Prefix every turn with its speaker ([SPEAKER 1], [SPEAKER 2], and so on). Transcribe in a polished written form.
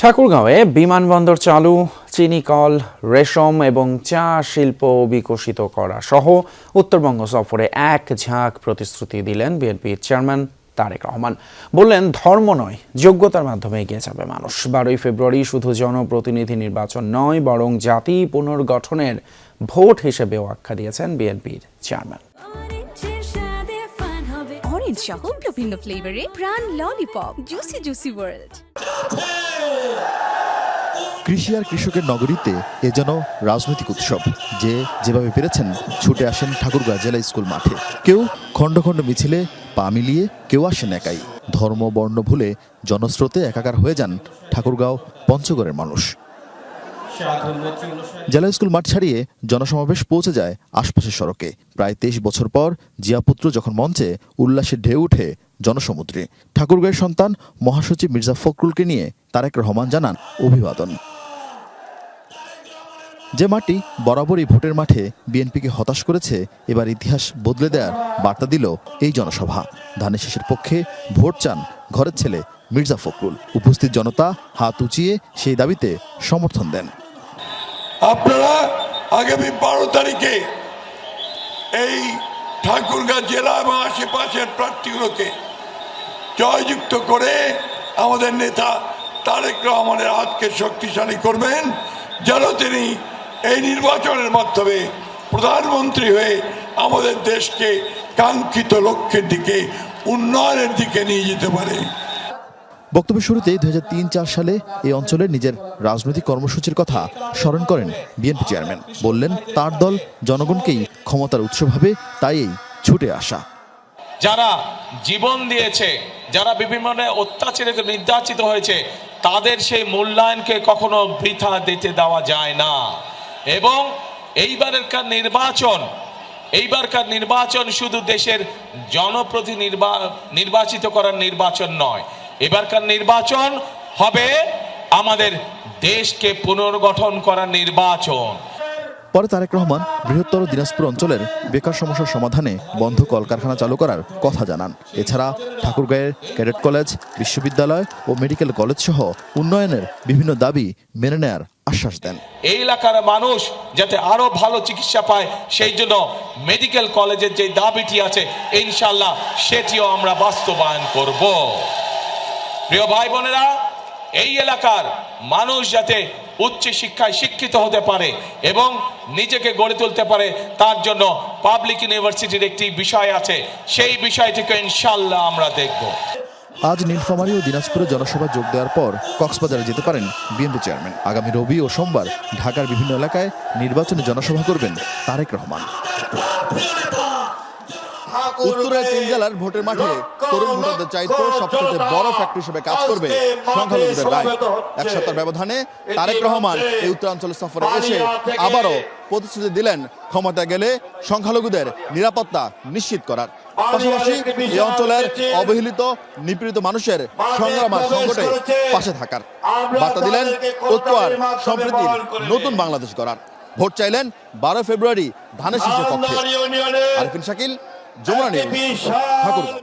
[SPEAKER 1] ঠাকুরগাঁওয়ে বিমানবন্দর চালু, চিনি কল, রেশম এবং চা শিল্প বিকশিত করা সহ উত্তরবঙ্গ সফরে এক ঝাঁক প্রতিশ্রুতি দিলেন বিএনপির চেয়ারম্যান তারেক রহমান। বললেন, ধর্ম নয়, যোগ্যতার মাধ্যমে এগিয়ে যাবে মানুষ। 12 ফেব্রুয়ারি শুধু জনপ্রতিনিধি নির্বাচন নয়, বরং জাতি পুনর্গঠনের ভোট হিসেবেও আখ্যা দিয়েছেন বিএনপির চেয়ারম্যান।
[SPEAKER 2] অরেঞ্জ সহ বিভিন্ন ফ্লেভারে প্রাণ ললিপপ, জুসি জুসি ওয়ার্ল্ড।
[SPEAKER 3] কৃষি আর কৃষকের নগরীতে এ যেন রাজনৈতিক উৎসব। যেভাবে পেরেছেন ছুটে আসেন ঠাকুরগাঁও জেলা স্কুল মাঠে। কেউ খণ্ড খণ্ড মিছিলে পা মিলিয়ে, কেউ আসেন একাই। ধর্ম বর্ণ ভুলে জনস্রোতে একাকার হয়ে যান ঠাকুরগাঁও পঞ্চগড়ের মানুষ। জেলা স্কুল মাঠ ছাড়িয়ে জনসমাবেশ পৌঁছে যায় আশপাশের সড়কে। প্রায় 23 বছর পর জিয়াপুত্র যখন মঞ্চে, উল্লাসের ঢেউ ওঠে জনসমুদ্রে। ঠাকুরগাঁয়ের সন্তান মহাসচিব মির্জা ফখরুলকে নিয়ে তারেক রহমান জানান অভিবাদন। যে মাটি বরাবরই ভোটের মাঠে বিএনপিকে হতাশ করেছে, এবার ইতিহাস বদলে দেওয়ার বার্তা দিল এই জনসভা। ধানের শীষের পক্ষে ভোট চান ঘরের ছেলে মির্জা ফখরুল। উপস্থিত জনতা হাত উঁচিয়ে সেই দাবিতে সমর্থন দেন।
[SPEAKER 4] আপনারা আগামী 12 তারিখে এই ঠাকুরগাঁও জেলা এবং আশেপাশের প্রার্থীগুলোকে জয়যুক্ত করে আমাদের নেতা তারেক রহমানের হাতকে শক্তিশালী করবেন, যেন তিনি এই নির্বাচনের মাধ্যমে প্রধানমন্ত্রী হয়ে আমাদের দেশকে কাঙ্ক্ষিত লক্ষ্যের দিকে, উন্নয়নের দিকে নিয়ে যেতে পারে।
[SPEAKER 3] বক্তব্যের শুরুতে 2003-04 সালে এই অঞ্চলের নিজের রাজনৈতিক কর্মসূচির কথা স্মরণ করেন বিএনপি চেয়ারম্যান। বললেন, তার দল জনগণকেই ক্ষমতার উৎস ভাবে, তাই এই ছুটে আসা।
[SPEAKER 5] যারা জীবন দিয়েছে, যারা বিভিন্ন অত্যাচারে নির্যাতিত হয়েছে, তাদের সেই মূল্যায়নকে কখনো বৃথা দিতে দেওয়া যায় না। এবং এইবারকার নির্বাচন শুধু দেশের জনপ্রতিনিধি নির্বাচিত করার নির্বাচন নয়, এবারকার নির্বাচন হবে আমাদের দেশকে পুনর্গঠন করার নির্বাচন।
[SPEAKER 3] পরে তারেক রহমান বৃহত্তর দিনাজপুর অঞ্চলের বেকার সমস্যার সমাধানে বন্ধ কলকারখানা চালু করার কথা জানান। এছাড়া ঠাকুরগাঁয়ের ক্যাডেট কলেজ, বিশ্ববিদ্যালয় ও মেডিকেল কলেজ সহ উন্নয়নের বিভিন্ন দাবি মেনে নেয়ার আশ্বাস দেন।
[SPEAKER 5] এই এলাকার মানুষ যাতে আরো ভালো চিকিৎসা পায়, সেই জন্য মেডিকেল কলেজের যে দাবিটি আছে, ইনশাআল্লাহ সেটিও আমরা বাস্তবায়ন করব। প্রিয় ভাই বোনেরা, এই এলাকার মানুষ যাতে উচ্চ শিক্ষায় শিক্ষিত হতে পারে এবং নিজেকে গড়ে তুলতে পারে, তার জন্য পাবলিক ইউনিভার্সিটির একটি বিষয় আছে, সেই বিষয়টিকে ইনশাআল্লাহ আমরা দেখব।
[SPEAKER 3] আজ নীলফামারী ও দিনাজপুরে জনসভা যোগ দেওয়ার পর কক্সবাজারে যেতে পারেন বিএনপি চেয়ারম্যান। আগামী রবি ও সোমবার ঢাকার বিভিন্ন এলাকায় নির্বাচনে জনসভা করবেন তারেক রহমান। উত্তরের 3 জেলার ভোটের মাঠে তরুণ ভোটারদের চাইতে সবচেয়ে বড় ফ্যাক্টর হিসেবে কাজ করবে সংখ্যালঘুদের রায়। এক সপ্তাহের ব্যবধানে তারেক রহমান এই উত্তরাঞ্চল সফরে এসে আবারও প্রতিশ্রুতি দিলেন ক্ষমতা গেলে সংখ্যালঘুদের নিরাপত্তা নিশ্চিত করার। পাশাপাশি এই অঞ্চলের অবহেলিত নিপীড়িত মানুষের সংগ্রাম আর সংকটে পাশে থাকার বার্তা দিলেন ঐক্য আর সম্প্রীতির নতুন বাংলাদেশ গড়ার। ভোট চাইলেন 12 ফেব্রুয়ারি ধানের শীষের পক্ষে। আরিফিন শাকিল, যমুনা নিউজ, ঠাকুরগাঁও।